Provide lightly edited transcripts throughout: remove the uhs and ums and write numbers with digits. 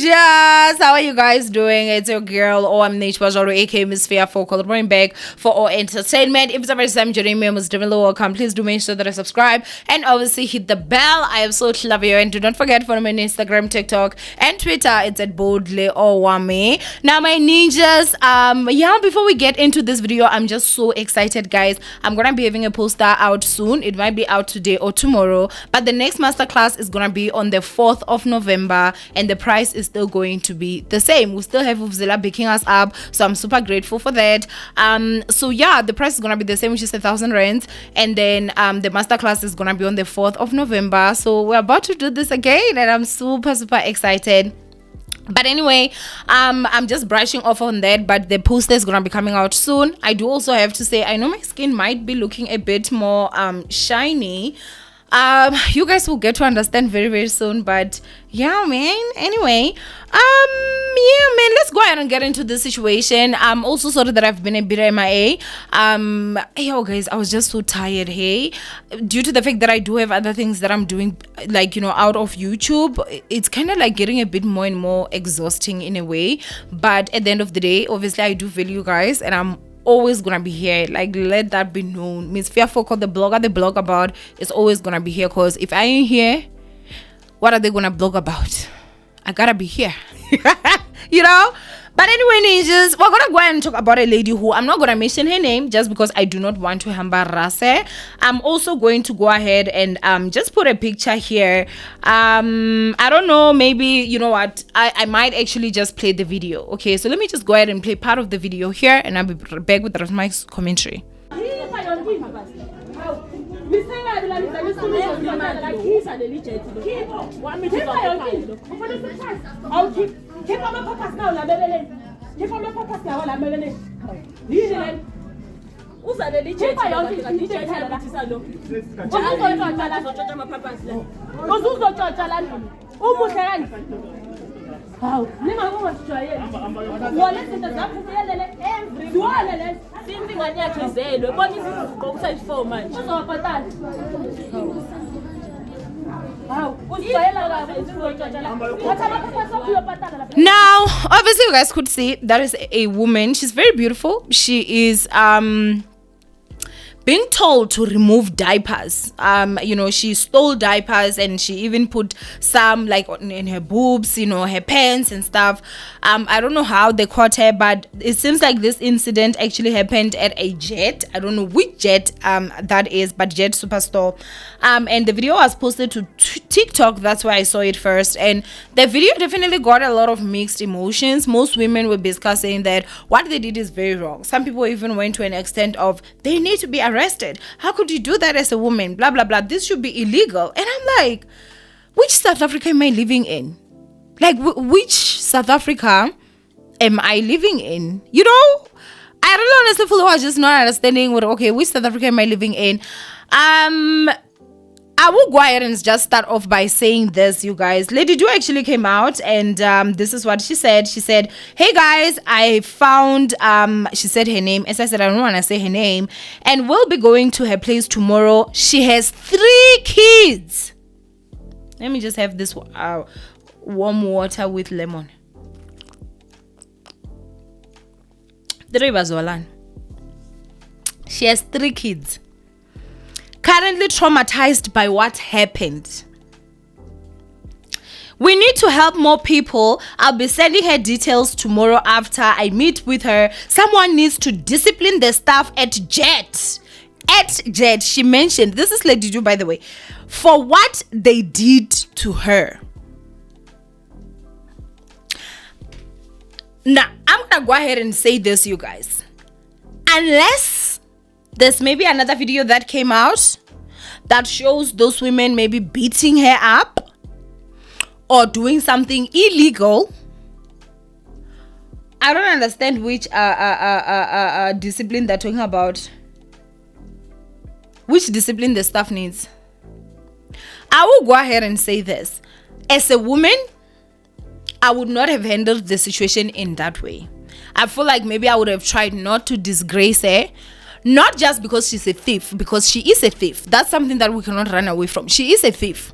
ninjas, how are you guys doing? It's your girl Owamie, aka Miss Fearful, bring back for all entertainment. If it's the first time joining me, most definitely welcome. Please do make sure that I subscribe and obviously hit the bell. I absolutely love you, and do not forget follow me on Instagram, TikTok, and Twitter. It's at boldly Owamie. Now, my ninjas, before we get into this video, I'm just so excited, guys. I'm gonna be having a poster out soon. It might be out today or tomorrow, but the next masterclass is gonna be on the 4th of November, and the price is still going to be the same. We still have Uvzela picking us up, so I'm super grateful for that. So yeah, the price is gonna be the same, which is 1,000 rands, and then the masterclass is gonna be on the 4th of November. So we're about to do this again, and I'm super excited. But anyway, I'm just brushing off on that, but the poster is gonna be coming out soon. I do also have to say, I know my skin might be looking a bit more shiny. You guys will get to understand very soon, but yeah, man. Anyway, let's go ahead and get into this situation. I'm also sorry that I've been a bit MIA. Yo guys, I was just so tired, hey, due to the fact that I do have other things that I'm doing, like, out of YouTube. It's kind of like getting a bit more and more exhausting in a way, but at the end of the day, obviously I do value you guys, and I'm always gonna be here. Like, let that be known. Miss Fearful, the blogger they blog about, is always gonna be here, because if I ain't here, what are they gonna blog about? I gotta be here. But anyway, ninjas, we're gonna go ahead and talk about a lady who I'm not gonna mention her name just because I do not want to embarrass her. I'm also going to go ahead and just put a picture here. I don't know, maybe, you know what, I might actually just play the video. Okay, so let me just go ahead and play part of the video here, and I'll be back with the rest of my commentary. Now, obviously you guys could see that is a woman. She's very beautiful. She is being told to remove diapers. She stole diapers, and she even put some like in her boobs, her pants and stuff. I don't know how they caught her, but it seems like this incident actually happened at a Jet. I don't know which Jet that is, but Jet Superstore. And the video was posted to TikTok. That's where I saw it first, and the video definitely got a lot of mixed emotions. Most women were basically saying that what they did is very wrong. Some people even went to an extent of they need to be arrested. How could you do that as a woman? Blah blah blah. This should be illegal. And I'm like, which South Africa am I living in? Like, which South Africa am I living in? I really honestly was just not understanding which South Africa am I living in? I will go ahead and just start off by saying this, you guys. Lady Do actually came out, and this is what she said. She said, hey guys, I found, she said her name. As I said, I don't want to say her name. And we'll be going to her place tomorrow. She has 3 kids. Let me just have this warm water with lemon. 3 bazolan. She has 3 kids. Currently traumatized by what happened. We need to help more people. I'll be sending her details tomorrow after I meet with her. Someone needs to discipline the staff at Jet. At Jet, she mentioned, this is Lady Ju, by the way, for what they did to her. Now, I'm gonna go ahead and say this, you guys. Unless there's maybe another video that came out that shows those women maybe beating her up or doing something illegal, I don't understand which discipline they're talking about. Which discipline the staff needs. I will go ahead and say this. As a woman, I would not have handled the situation in that way. I feel like maybe I would have tried not to disgrace her. Not just because she's a thief, because she is a thief. That's something that we cannot run away from. She is a thief.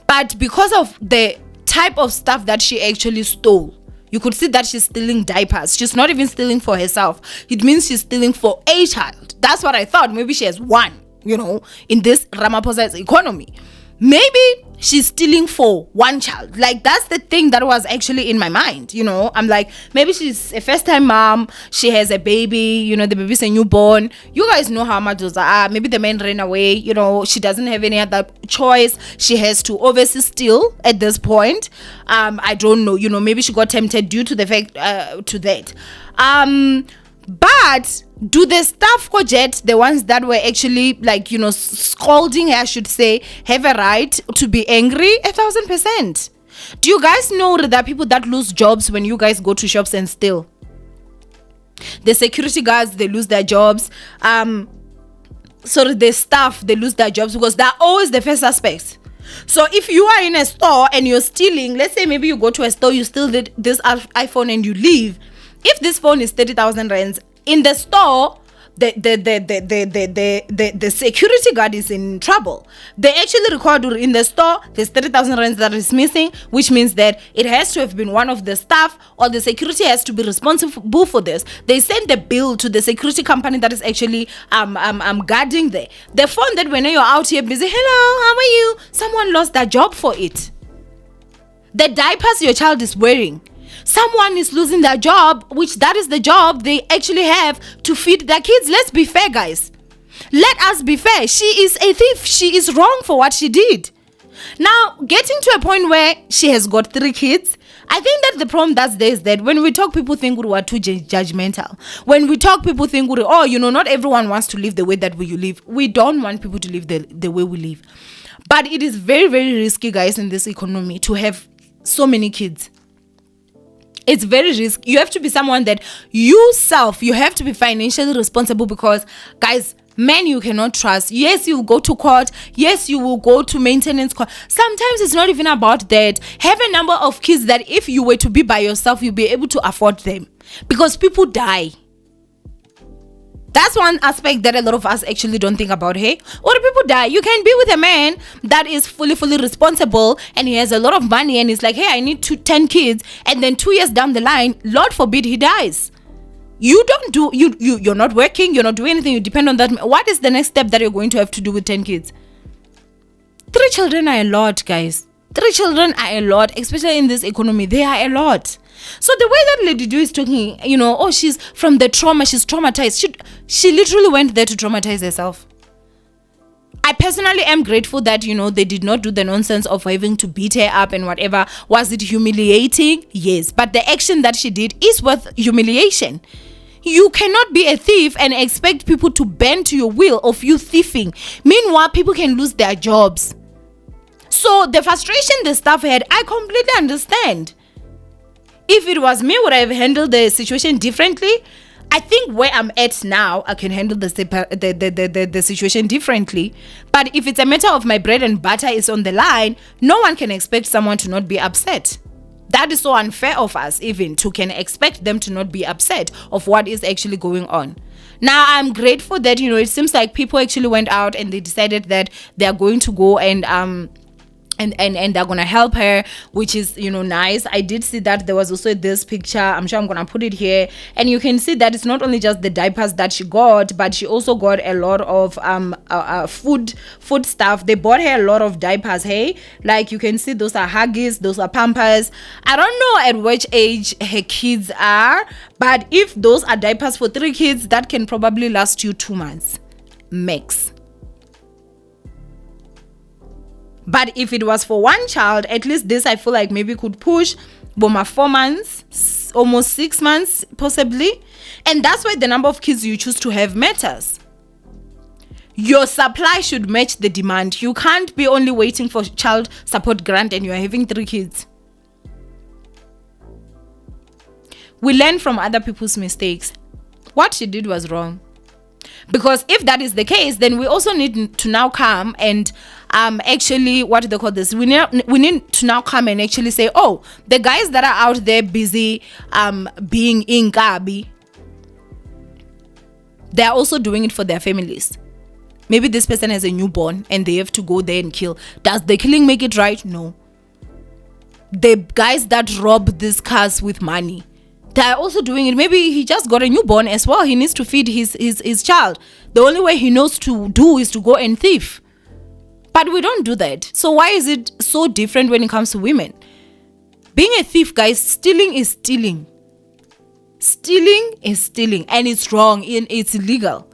But because of the type of stuff that she actually stole. You could see that she's stealing diapers. She's not even stealing for herself. It means she's stealing for a child. That's what I thought. Maybe she has one, in this Ramaphosa's economy. Maybe she's stealing for one child. Like, that's the thing that was actually in my mind. I'm like, maybe she's a first-time mom. She has a baby. The baby's a newborn. You guys know how much those are. Maybe the man ran away. She doesn't have any other choice. She has to obviously steal at this point. I don't know. Maybe she got tempted due to the fact to that. But do the staff Kojet, the ones that were actually scolding her, I should say, have a right to be angry? 1,000%. Do you guys know that there are people that lose jobs when you guys go to shops and steal? The security guards, they lose their jobs. The staff, they lose their jobs because they're always the first suspects. So if you are in a store and you're stealing, let's say maybe you go to a store, you steal this iPhone and you leave. If this phone is 30,000 rands in the store, the security guard is in trouble. They actually record in the store there's 30,000 rands that is missing, which means that it has to have been one of the staff or the security has to be responsible for this. They send the bill to the security company that is actually guarding there. The phone that when you're out here busy, hello, how are you? Someone lost their job for it. The diapers your child is wearing, someone is losing their job, which that is the job they actually have to feed their kids. Let's be fair, guys. Let us be fair. She is a thief. She is wrong for what she did. Now, getting to a point where she has got 3 kids, I think that the problem that's there is that when we talk, people think we are too judgmental. When we talk, people think, not everyone wants to live the way that we live. We don't want people to live the way we live. But it is very, very risky, guys, in this economy to have so many kids. It's very risky. You have to be someone that you have to be financially responsible because, guys, men you cannot trust. Yes, you will go to court. Yes, you will go to maintenance court. Sometimes it's not even about that. Have a number of kids that if you were to be by yourself, you'll be able to afford them because people die. That's one aspect that a lot of us actually don't think about. Hey, or people die. You can be with a man that is fully responsible and he has a lot of money and he's like, hey, I need 10 kids, and then 2 years down the line, Lord forbid, he dies. You're not working, you're not doing anything, you depend on that. What is the next step that you're going to have to do with 10 kids? 3 children are a lot, guys. 3 children are a lot, especially in this economy. They are a lot. So the way that Lady Do is talking, she's from the trauma, she's traumatized. She literally went there to traumatize herself. I personally am grateful that, they did not do the nonsense of having to beat her up and whatever. Was it humiliating? Yes. But the action that she did is worth humiliation. You cannot be a thief and expect people to bend to your will of you thieving. Meanwhile, people can lose their jobs. So the frustration the staff had, I completely understand. If it was me, would I have handled the situation differently? I think where I'm at now, I can handle the situation differently. But if it's a matter of my bread and butter is on the line, no one can expect someone to not be upset. That is so unfair of us even to can expect them to not be upset of what is actually going on. Now, I'm grateful that, it seems like people actually went out and they decided that they are going to go and they're gonna help her, which is nice. I did see that there was also this picture. I'm sure I'm gonna put it here, and you can see that it's not only just the diapers that she got, but she also got a lot of food stuff. They bought her a lot of diapers. Hey, like you can see, those are Huggies, those are Pampers. I don't know at which age her kids are, but if those are diapers for 3 kids, that can probably last you 2 months max. But if it was for one child, at least this I feel like maybe could push Boma 4 months, almost 6 months possibly. And that's why the number of kids you choose to have matters. Your supply should match the demand. You can't be only waiting for child support grant and you are having 3 kids. We learn from other people's mistakes. What she did was wrong. Because if that is the case, then we also need to now come and actually, what do they call this? We need to now come and actually say, oh, the guys that are out there busy being inkabi, they are also doing it for their families. Maybe this person has a newborn and they have to go there and kill. Does the killing make it right? No. the guys that rob these cars with money, they're also doing it. Maybe he just got a newborn as well. He needs to feed his child. The only way he knows to do is to go and thief. But we don't do that. So why is it so different when it comes to women? Being a thief, guys, stealing is stealing. Stealing is stealing, and it's wrong, and it's illegal.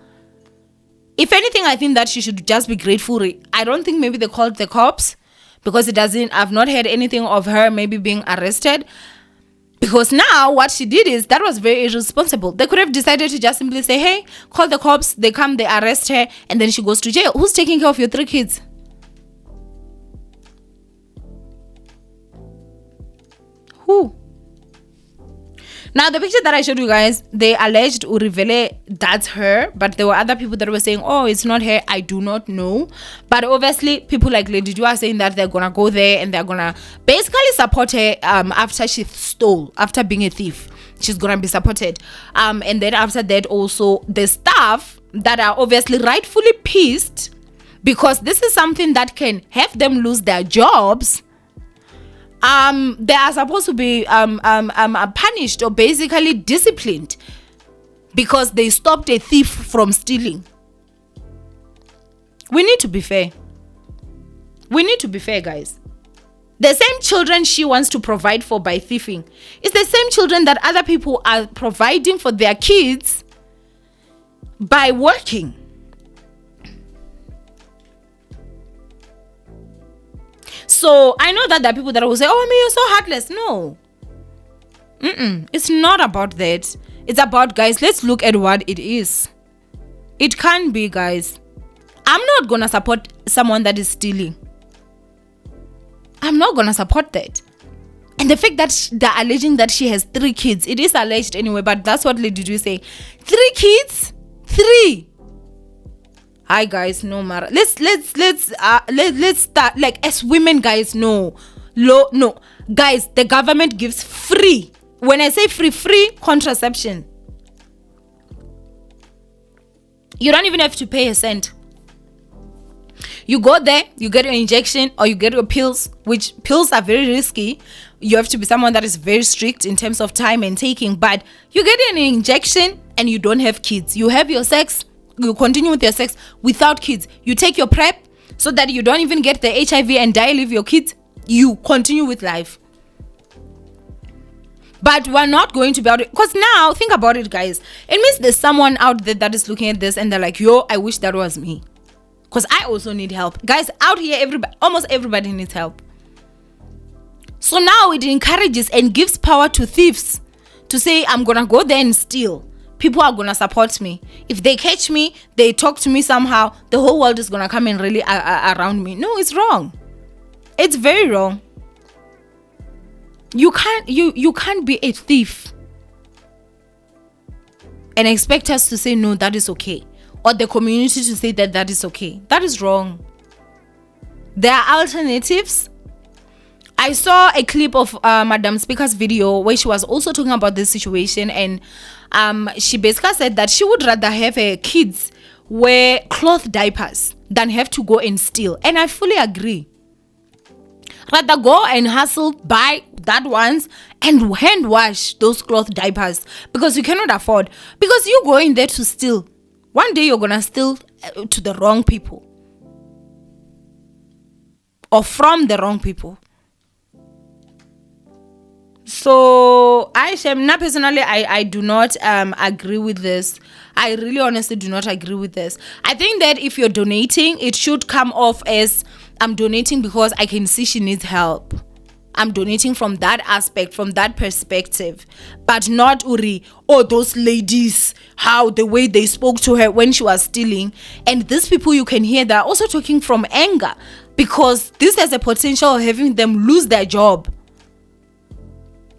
If anything, I think that she should just be grateful. I don't think maybe they called the cops, because I've not heard anything of her maybe being arrested. Because now what she did is, that was very irresponsible. They could have decided to just simply say, hey, call the cops, they come, they arrest her, and then she goes to jail. Who's taking care of your 3 kids? Who? Now, the picture that I showed you guys, they alleged Urivele, that's her, but there were other people that were saying, oh, it's not her. I do not know. But obviously, people like Lady Ju are saying that they're going to go there and they're going to basically support her after she stole, after being a thief. She's going to be supported. And then after that, also, the staff that are obviously rightfully pissed, because this is something that can have them lose their jobs. They are supposed to be punished or basically disciplined because they stopped a thief from stealing. We need to be fair. We need to be fair, guys. The same children she wants to provide for by thieving is the same children that other people are providing for their kids by working. So I know that there are people that will say, oh, I mean, you're so heartless. No. It's not about that. It's about, guys, let's look at what it is. It can be, guys. I'm not going to support someone that is stealing. I'm not going to support that. And the fact that they're alleging that she has 3 kids, it is alleged anyway, but that's what Lady Ju say. 3 kids? 3. Hi guys, no matter. Let's start, like, as women, guys. No, guys, the government gives free. When I say free contraception. You don't even have to pay a cent. You go there, you get your injection or you get your pills, which pills are very risky. You have to be someone that is very strict in terms of time and taking. But you get an injection and you don't have kids. You have your sex. You continue with your sex without kids. You take your PrEP so that you don't even get the HIV and die, leave your kids. You continue with life. But we're not going to be able to, because now, think about it, guys. It means there's someone out there that is looking at this and they're like, yo, I wish that was me. Because I also need help. Guys, out here, almost everybody needs help. So now it encourages and gives power to thieves to say, I'm going to go there and steal. People are going to support me. If they catch me, they talk to me somehow, the whole world is going to come and really around me. No, it's wrong. It's very wrong. You can't be a thief and expect us to say, no, that is okay. Or the community to say that that is okay. That is wrong. There are alternatives. I saw a clip of Madam Speaker's video where she was also talking about this situation, and she basically said that she would rather have her kids wear cloth diapers than have to go and steal. And I fully agree. Rather go and hustle, buy that ones and hand wash those cloth diapers, because you cannot afford. Because you going there to steal. One day you're going to steal to the wrong people. Or from the wrong people. So personally, I do not agree with this. I really honestly do not agree with this. I think that if you're donating, it should come off as, I'm donating because I can see she needs help. I'm donating from that aspect, from that perspective. But not Uri, oh, those ladies, how the way they spoke to her when she was stealing. And these people, you can hear, they're also talking from anger, because this has a potential of having them lose their job.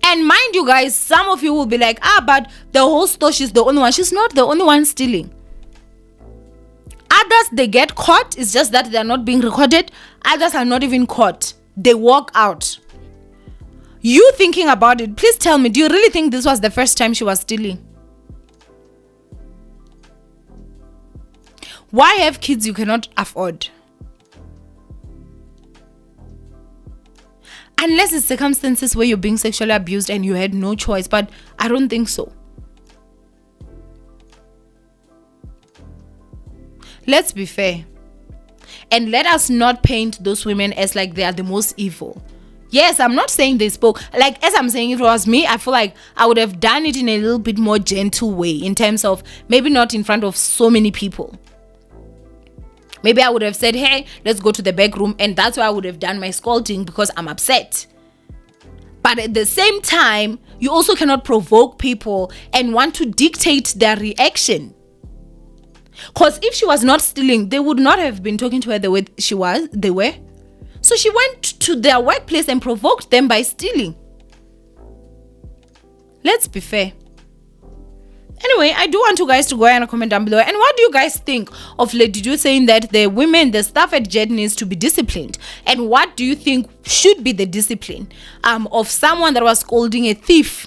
And mind you guys, some of you will be like, but the whole store, she's the only one. She's not the only one stealing. Others, they get caught. It's just that they're not being recorded. Others are not even caught. They walk out. You thinking about it, please tell me, do you really think this was the first time she was stealing? Why have kids you cannot afford? Unless it's circumstances where you're being sexually abused and you had no choice, but I don't think so. Let's be fair. And let us not paint those women as like they are the most evil. Yes, I'm not saying they spoke. Like, as I'm saying, if it was me, I feel like I would have done it in a little bit more gentle way, in terms of maybe not in front of so many people. Maybe I would have said, hey, let's go to the back room. And that's why I would have done my scolding, because I'm upset. But at the same time, you also cannot provoke people and want to dictate their reaction. Because if she was not stealing, they would not have been talking to her the way they were. So she went to their workplace and provoked them by stealing. Let's be fair. Anyway, I do want you guys to go ahead and comment down below. And what do you guys think of Lady Ju saying that the staff at Jet needs to be disciplined? And what do you think should be the discipline of someone that was scolding a thief?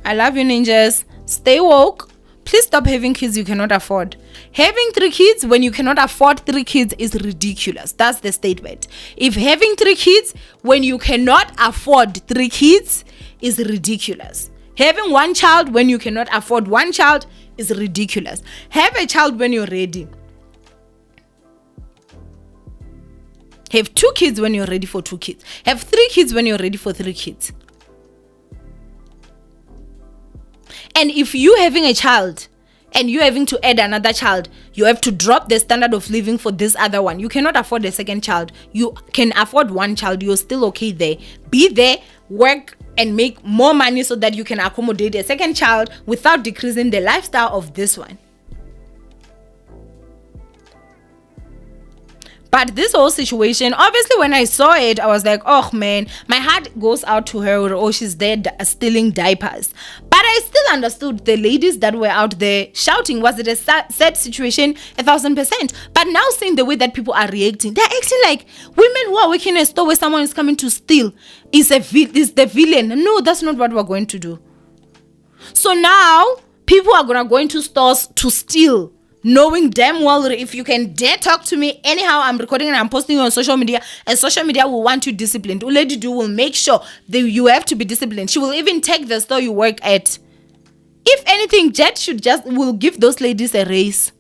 I love you, ninjas. Stay woke. Please stop having kids you cannot afford. Having 3 kids when you cannot afford 3 kids is ridiculous. That's the statement. If having 3 kids when you cannot afford 3 kids is ridiculous. Having 1 child when you cannot afford 1 child is ridiculous. Have a child when you're ready. Have 2 kids when you're ready for 2 kids. Have 3 kids when you're ready for 3 kids. And if you having a child and you having to add another child, you have to drop the standard of living for this other one. You cannot afford a second child. You can afford 1 child. You're still okay there. Be there, work and make more money so that you can accommodate a second child without decreasing the lifestyle of this one. But this whole situation, obviously when I saw it, I was like, oh man, my heart goes out to her. Oh, she's there stealing diapers. But I still understood the ladies that were out there shouting. Was it a sad situation? 1000%. But now seeing the way that people are reacting, they're acting like women who are working in a store where someone is coming to steal is the villain. No, that's not what we're going to do. So now people are gonna go into stores to steal, knowing damn well if you can dare talk to me anyhow, I'm recording and I'm posting on social media, and social media will want you disciplined. Lady Ju will make sure that you have to be disciplined. She will even take the store you work at. If anything, Jet will give those ladies a raise.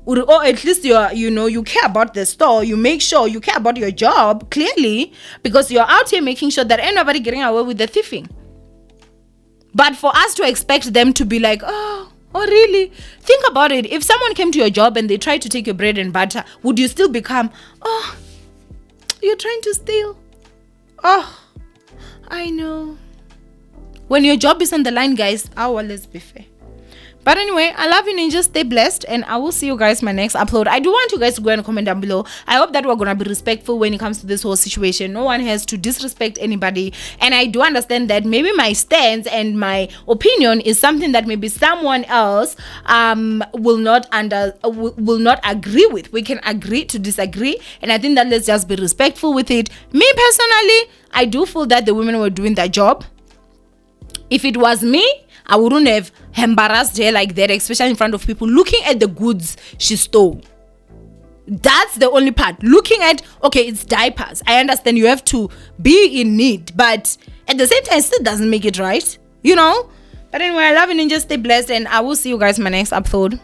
Or at least you care about the store. You make sure you care about your job, clearly, because you're out here making sure that ain't nobody getting away with the thieving. But for us to expect them to be like, oh really? Think about it. If someone came to your job and they tried to take your bread and butter, would you still become, oh, you're trying to steal? Oh, I know. When your job is on the line, guys, let's be fair. But anyway, I love you, ninjas. Stay blessed, and I will see you guys in my next upload. I do want you guys to go and comment down below. I hope that we're gonna be respectful when it comes to this whole situation. No one has to disrespect anybody, and I do understand that maybe my stance and my opinion is something that maybe someone else will not agree with. We can agree to disagree, and I think that let's just be respectful with it. Me personally, I do feel that the women were doing their job. If it was me, I wouldn't have embarrassed her like that, especially in front of people, looking at the goods she stole. That's the only part. Looking at, okay, it's diapers. I understand you have to be in need, but at the same time, it still doesn't make it right, But anyway, I love you, ninjas. Stay blessed, and I will see you guys in my next upload.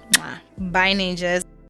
Bye, ninjas.